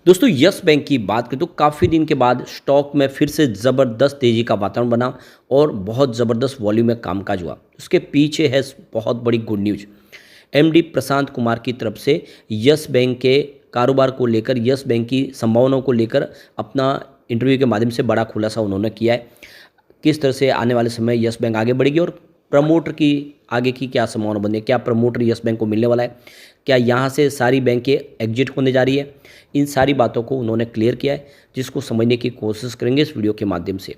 दोस्तों yes bank की बात करें तो काफ़ी दिन के बाद स्टॉक में फिर से ज़बरदस्त तेज़ी का वातावरण बना और बहुत ज़बरदस्त वॉल्यूम में कामकाज हुआ। उसके पीछे है बहुत बड़ी good news. MD Prashant Kumar की तरफ से यस बैंक के कारोबार को लेकर, यस बैंक की संभावनाओं को लेकर अपना इंटरव्यू के माध्यम से बड़ा खुलासा उन्होंने किया है। किस तरह से आने वाले समय यस बैंक आगे बढ़ेगी और प्रमोटर की आगे की क्या संभावना बनी है, क्या प्रमोटर यस बैंक को मिलने वाला है, क्या यहाँ से सारी बैंकें एग्जिट होने जा रही है, इन सारी बातों को उन्होंने क्लियर किया है, जिसको समझने की कोशिश करेंगे इस वीडियो के माध्यम से।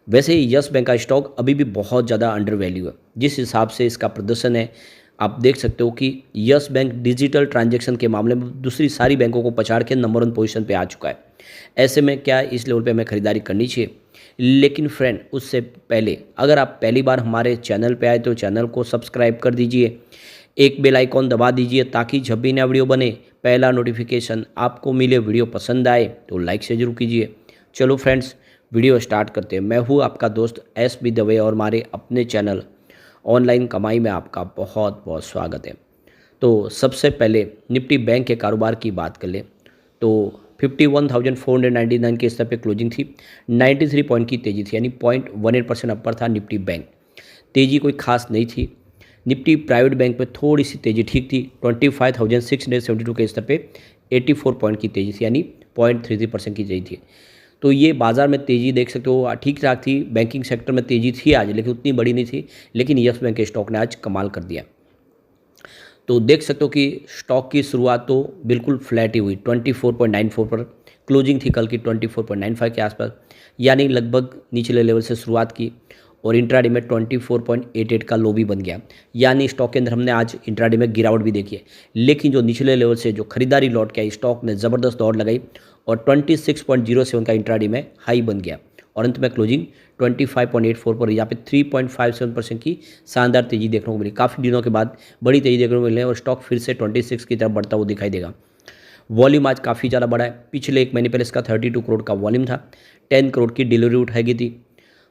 वैसे ही यस बैंक का स्टॉक अभी भी बहुत ज़्यादा अंडर वैल्यू है। जिस हिसाब से इसका प्रदर्शन है, आप देख सकते हो कि यस बैंक डिजिटल ट्रांजैक्शन के मामले में दूसरी सारी बैंकों को पछाड़ के नंबर 1 पोजीशन पे आ चुका है। ऐसे में क्या इस लेवल पे हमें खरीदारी करनी चाहिए? लेकिन फ्रेंड, उससे पहले अगर आप पहली बार हमारे चैनल पे आए तो चैनल को सब्सक्राइब कर दीजिए, एक बेल आइकॉन दबा दीजिए ताकि जब भी नया वीडियो बने पहला नोटिफिकेशन आपको मिले। वीडियो पसंद आए तो लाइक से जरूर कीजिए। चलो फ्रेंड्स, वीडियो स्टार्ट करते हैं। मैं हूँ आपका दोस्त एस बी दवे और हमारे अपने चैनल ऑनलाइन कमाई में आपका बहुत बहुत स्वागत है। तो सबसे पहले निफ्टी बैंक के कारोबार की बात कर लें तो 51,499 के स्तर पे क्लोजिंग थी। 93 पॉइंट की तेज़ी थी, यानी 0.18% अपर था निफ्टी बैंक। तेज़ी कोई खास नहीं थी। निफ्टी प्राइवेट बैंक पे थोड़ी सी तेज़ी ठीक थी। 25,672 के स्तर पे 84 पॉइंट की तेज़ी थी, यानी 0.33% की तेज़ी थी। तो ये बाजार में तेज़ी देख सकते हो ठीक ठाक थी। बैंकिंग सेक्टर में तेज़ी थी आज, लेकिन उतनी बड़ी नहीं थी। लेकिन यस बैंक के स्टॉक ने आज कमाल कर दिया। तो देख सकते हो कि स्टॉक की शुरुआत तो बिल्कुल फ्लैट ही हुई। 24.94 पर क्लोजिंग थी कल की 24.95 के आसपास, यानी लगभग निचले लेवल से शुरुआत की और इंट्राडे में 24.88 का लो भी बन गया। यानी स्टॉक के अंदर हमने आज इंट्राडे में गिरावट भी देखी है, लेकिन जो निचले लेवल से जो खरीदारी लौट के आई, स्टॉक ने ज़बरदस्त दौड़ लगाई और 26.07 का इंट्राडे में हाई बन गया और अंत में क्लोजिंग 25.84 पर, यहाँ पे 3.57% की शानदार तेज़ी देखने को मिली। काफ़ी दिनों के बाद बड़ी तेज़ी देखने को मिली है और स्टॉक फिर से 26 की तरफ बढ़ता हुआ दिखाई देगा। वॉल्यूम आज काफ़ी ज़्यादा बढ़ा है। पिछले एक महीने पहले इसका 32 करोड़ का वॉल्यूम था। 10 करोड़ की डिलीवरी उठाई गई थी।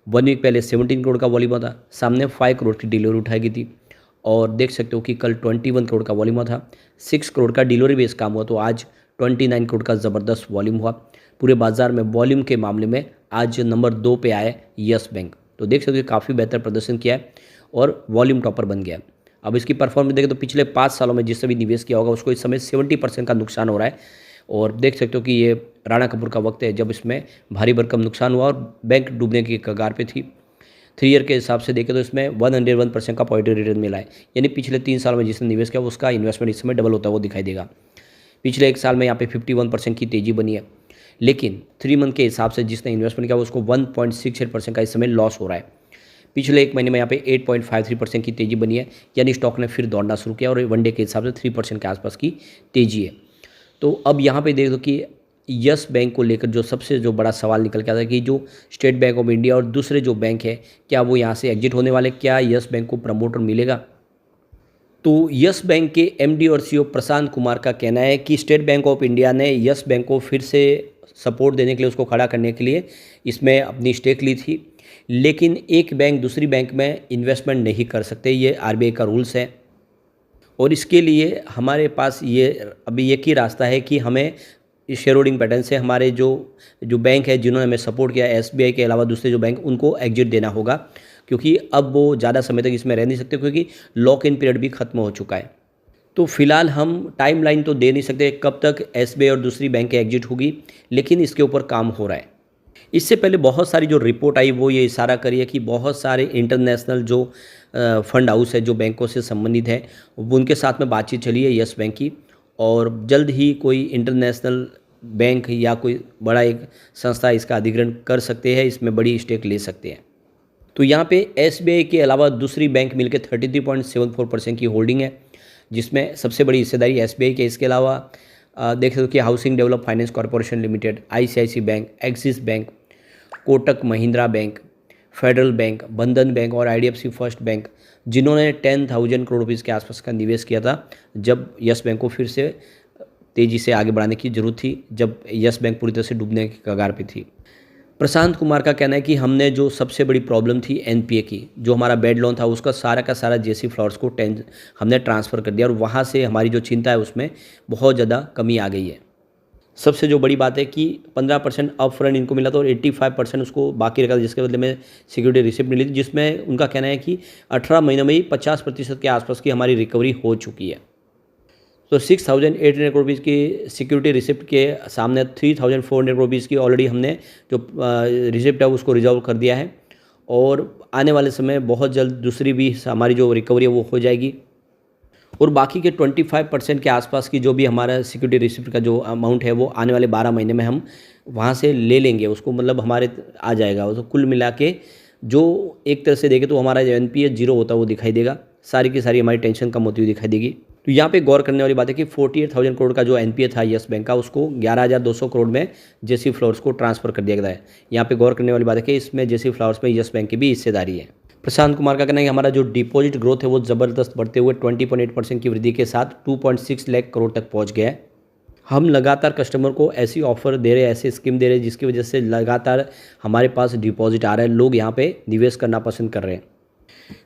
1 वीक पहले 17 करोड़ का वॉल्यूम था। सामने 5 करोड़ की डिलीवरी उठाई गई थी और देख सकते हो कि कल 21 करोड़ का वॉल्यूम था। 6 करोड़ का डिलीवरी बेस काम हुआ, तो आज 29 करोड़ का ज़बरदस्त वॉल्यूम हुआ। पूरे बाजार में वॉल्यूम के मामले में आज नंबर 2 पे आया यस बैंक। तो देख सकते हो काफ़ी बेहतर प्रदर्शन किया है और वॉल्यूम टॉपर बन गया है। अब इसकी परफॉर्मेंस देखें तो पिछले 5 सालों में जिससे भी निवेश किया होगा उसको इस समय 70% का नुकसान हो रहा है और देख सकते हो कि ये राणा कपूर का वक्त है जब इसमें भारी भरकम नुकसान हुआ और बैंक डूबने की कगार पे थी। 3 ईयर के हिसाब से देखें तो इसमें 101% का पॉजिटिव रिटर्न मिला है, यानी पिछले 3 साल में जिसने निवेश किया उसका इन्वेस्टमेंट इस समय डबल होता है वो दिखाई देगा। पिछले 1 साल में यहाँ पे 51% की तेज़ी बनी है, लेकिन 3 मंथ के हिसाब से जिसने इन्वेस्टमेंट किया उसको 1.68% का इस समय लॉस हो रहा है। पिछले एक महीने में यहाँ पे 8.53% की तेज़ी बनी है, यानी स्टॉक ने फिर दौड़ना शुरू किया और वन डे के हिसाब से 3% के आसपास की तेज़ी है। तो अब यहाँ पे देख दो कि यस बैंक को लेकर जो बड़ा सवाल निकल के आता है कि जो स्टेट बैंक ऑफ इंडिया और दूसरे जो बैंक है, क्या वो यहाँ से एग्जिट होने वाले, क्या यस बैंक को प्रमोटर मिलेगा? तो यस बैंक के एमडी और सीईओ प्रशांत कुमार का कहना है कि स्टेट बैंक ऑफ इंडिया ने यस बैंक को फिर से सपोर्ट देने के लिए, उसको खड़ा करने के लिए इसमें अपनी स्टेक ली थी, लेकिन एक बैंक दूसरी बैंक में इन्वेस्टमेंट नहीं कर सकते, ये आरबीआई का रूल्स है। और इसके लिए हमारे पास ये अभी एक ही रास्ता है कि हमें शेयर होल्डिंग पैटर्न से हमारे जो जो बैंक है जिन्होंने हमें सपोर्ट किया, एसबीआई के अलावा दूसरे जो बैंक, उनको एग्जिट देना होगा, क्योंकि अब वो ज़्यादा समय तक इसमें रह नहीं सकते, क्योंकि लॉक इन पीरियड भी खत्म हो चुका है। तो फिलहाल हम टाइमलाइन तो दे नहीं सकते कब तक एसबीआई और दूसरी बैंक एग्जिट होगी, लेकिन इसके ऊपर काम हो रहा है। इससे पहले बहुत सारी जो रिपोर्ट आई वो ये इशारा करी है कि बहुत सारे इंटरनेशनल जो फंड हाउस है जो बैंकों से संबंधित है, उनके साथ में बातचीत चली है यस बैंक की, और जल्द ही कोई इंटरनेशनल बैंक या कोई बड़ा एक संस्था इसका अधिग्रहण कर सकते हैं, इसमें बड़ी स्टेक ले सकते हैं। तो यहाँ पे एसबीआई के अलावा दूसरी बैंक मिलकर 33.74% की होल्डिंग है, जिसमें सबसे बड़ी हिस्सेदारी एसबीआई के। इसके अलावा देख सकते हो कि housing develop finance corporation limited, ICIC bank, Axis bank, Kotak Mahindra bank, federal bank, Bandhan bank और आईडीएफसी फर्स्ट बैंक, जिन्होंने 10,000 करोड़ रुपीज़ के आसपास का निवेश किया था जब यस बैंक को फिर से तेज़ी से आगे बढ़ाने की जरूरत थी, जब यस बैंक पूरी तरह से डूबने की कगार पे थी। प्रशांत कुमार का कहना है कि हमने जो सबसे बड़ी प्रॉब्लम थी एनपीए की, जो हमारा बेड लोन था, उसका सारा का सारा जेसी फ्लॉर्स को हमने ट्रांसफ़र कर दिया और वहाँ से हमारी जो चिंता है उसमें बहुत ज़्यादा कमी आ गई है। सबसे जो बड़ी बात है कि 15% अप फ्रंट इनको मिला था और 85% उसको बाकी रखा था, जिसके बदले में सिक्योरिटी रिसिप्ट मिली थी, जिसमें उनका कहना है कि 18 महीनों में ही 50% के आसपास की हमारी रिकवरी हो चुकी है। तो 6,800 करोड़ रुपीज़ की सिक्योरिटी रिसिप्ट के सामने 3,400 करोड़ रुपीज़ की ऑलरेडी हमने जो रिसिप्ट है उसको रिजॉल्व कर दिया है, और आने वाले समय बहुत जल्द दूसरी भी हमारी जो रिकवरी है वो हो जाएगी। और बाकी के 25% के आसपास की जो भी हमारा सिक्योरिटी रिसिप्ट का जो अमाउंट है वो आने वाले 12 महीने में हम वहाँ से ले लेंगे, उसको मतलब हमारे आ जाएगा। तो कुल मिला के जो एक तरह से देखें तो हमारा जो एनपीए जीरो होता है वो दिखाई देगा, सारी की सारी हमारी टेंशन कम होती हुई दिखाई देगी। तो यहाँ पे गौर करने वाली बात है कि 48,000 करोड़ का जो एनपीए था यस बैंक का, उसको 11,200 करोड़ में जेसी फ्लावर्स को ट्रांसफ़र कर दिया गया है। यहाँ पे गौर करने वाली बात है कि इसमें जेसी फ्लावर्स में यस बैंक की भी हिस्सेदारी है। प्रशांत कुमार का कहना है कि हमारा जो डिपॉजिट ग्रोथ है वो ज़बरदस्त बढ़ते हुए 20.8% की वृद्धि के साथ 2.6 लाख करोड़ तक पहुंच गया है। हम लगातार कस्टमर को ऐसी ऑफर दे रहे हैं, ऐसे स्कीम दे रहे हैं जिसकी वजह से लगातार हमारे पास डिपॉजिट आ रहा है, लोग यहाँ पे निवेश करना पसंद कर रहे हैं।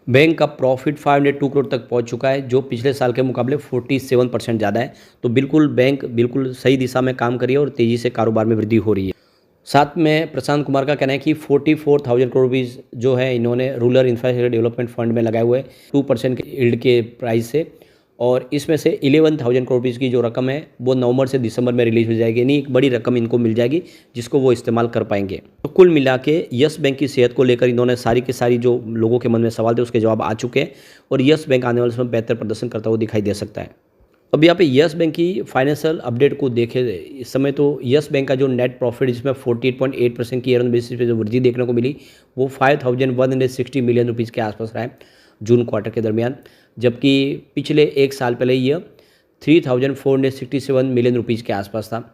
बैंक का प्रॉफिट 502 करोड़ तक पहुंच चुका है, जो पिछले साल के मुकाबले 47% ज़्यादा है। तो बिल्कुल बैंक बिल्कुल सही दिशा में काम कर रही है और तेज़ी से कारोबार में वृद्धि हो रही है। साथ में प्रशांत कुमार का कहना है कि 44,000 करोड़ रुपीज़ जो है इन्होंने रूरल इंफ्रास्ट्रक्चर डेवलपमेंट फंड में लगाए हुए 2% के यील्ड के प्राइस से, और इसमें से 11,000 करोड़ रुपीज़ की जो रकम है वो नवंबर से दिसंबर में रिलीज हो जाएगी, यानी एक बड़ी रकम इनको मिल जाएगी जिसको वो इस्तेमाल कर पाएंगे। तो कुल मिला के यस बैंक की सेहत को लेकर इन्होंने सारी की सारी जो लोगों के मन में सवाल थे उसके जवाब आ चुके हैं, और यस बैंक आने वाले समय बेहतर प्रदर्शन करता हुआ दिखाई दे सकता है। अब यहाँ पे यस बैंक की फाइनेंशियल अपडेट को देखें इस समय, तो यस बैंक का जो नेट प्रॉफिट जिसमें 48.8% की ईयर ऑन बेसिस पे जो वृद्धि देखने को मिली वो 5,160 मिलियन रुपीज़ के आसपास रहा है जून क्वार्टर के दरमियान, जबकि पिछले एक साल पहले यह 3,467 मिलियन रुपीज़ के आसपास था।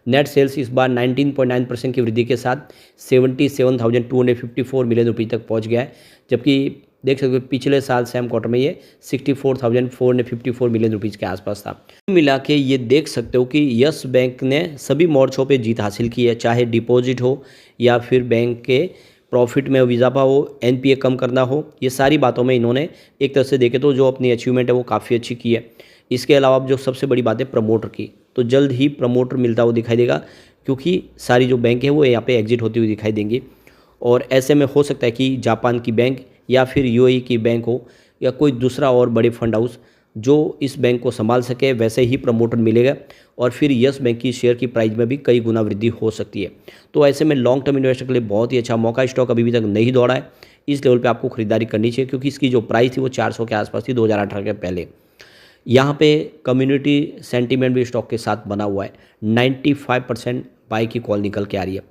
नेट सेल्स इस बार 19.9% की वृद्धि के साथ 77,254 मिलियन रुपये तक पहुँच गया है, जबकि देख सकते हो पिछले साल सेम क्वार्टर में ये 64,454 मिलियन रुपीज़ के आसपास था। मिला के ये देख सकते हो कि यस बैंक ने सभी मोर्चों पे जीत हासिल की है, चाहे डिपॉजिट हो या फिर बैंक के प्रॉफिट में इजाफा हो, एनपीए कम करना हो, ये सारी बातों में इन्होंने एक तरह से देखे तो जो अपनी अचीवमेंट है वो काफ़ी अच्छी की है। इसके अलावा जो सबसे बड़ी बात है प्रमोटर की, तो जल्द ही प्रमोटर मिलता हुआ दिखाई देगा, क्योंकि सारी जो बैंक है वो यहाँ पे एग्जिट होती हुई दिखाई देंगी, और ऐसे में हो सकता है कि जापान की बैंक या फिर यूएई की बैंक हो या कोई दूसरा और बड़े फंड हाउस जो इस बैंक को संभाल सके, वैसे ही प्रमोटर मिलेगा, और फिर यस बैंक की शेयर की प्राइस में भी कई गुना वृद्धि हो सकती है। तो ऐसे में लॉन्ग टर्म इन्वेस्टर के लिए बहुत ही अच्छा मौका। स्टॉक अभी तक नहीं दौड़ा है, इस लेवल पे आपको खरीदारी करनी चाहिए, क्योंकि इसकी जो प्राइस थी वो 400 के आसपास थी 2018 के पहले। यहाँ पे कम्युनिटी सेंटीमेंट भी स्टॉक के साथ बना हुआ है। 95% बाई की कॉल निकल के आ रही है,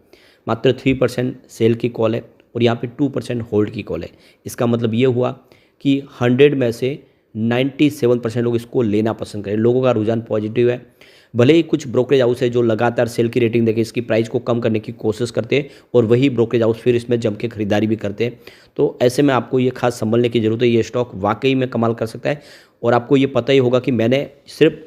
मात्र 3% सेल की कॉल है, और यहाँ पे 2% होल्ड की कॉल है। इसका मतलब ये हुआ कि 100 में से 97% लोग इसको लेना पसंद करें, लोगों का रुझान पॉजिटिव है। भले ही कुछ ब्रोकरेज हाउस है जो लगातार सेल की रेटिंग देके इसकी प्राइस को कम करने की कोशिश करते हैं, और वही ब्रोकरेज हाउस फिर इसमें जम के खरीदारी भी करते हैं। तो ऐसे में आपको ये खास संभलने की ज़रूरत है। ये स्टॉक वाकई में कमाल कर सकता है, और आपको ये पता ही होगा कि मैंने सिर्फ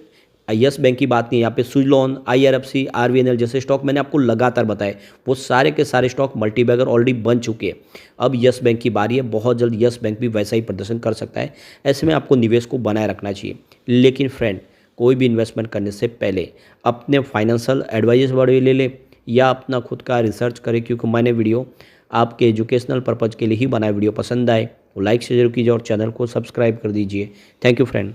यस बैंक की बात नहीं, यहाँ पे सुजलॉन, IRFC, RVNL जैसे स्टॉक मैंने आपको लगातार बताए, वो सारे के सारे स्टॉक मल्टीबैगर ऑलरेडी बन चुके हैं। अब यस बैंक की बारी है, बहुत जल्द यस बैंक भी वैसा ही प्रदर्शन कर सकता है। ऐसे में आपको निवेश को बनाए रखना चाहिए। लेकिन फ्रेंड, कोई भी इन्वेस्टमेंट करने से पहले अपने फाइनेंशियल एडवाइजर बड़े ले लें या अपना खुद का रिसर्च करें, क्योंकि मैंने वीडियो आपके एजुकेशनल पर्पज़ के लिए ही बनाए। वीडियो पसंद आए तो लाइक से जरूर कीजिए और चैनल को सब्सक्राइब कर दीजिए। Thank you friend.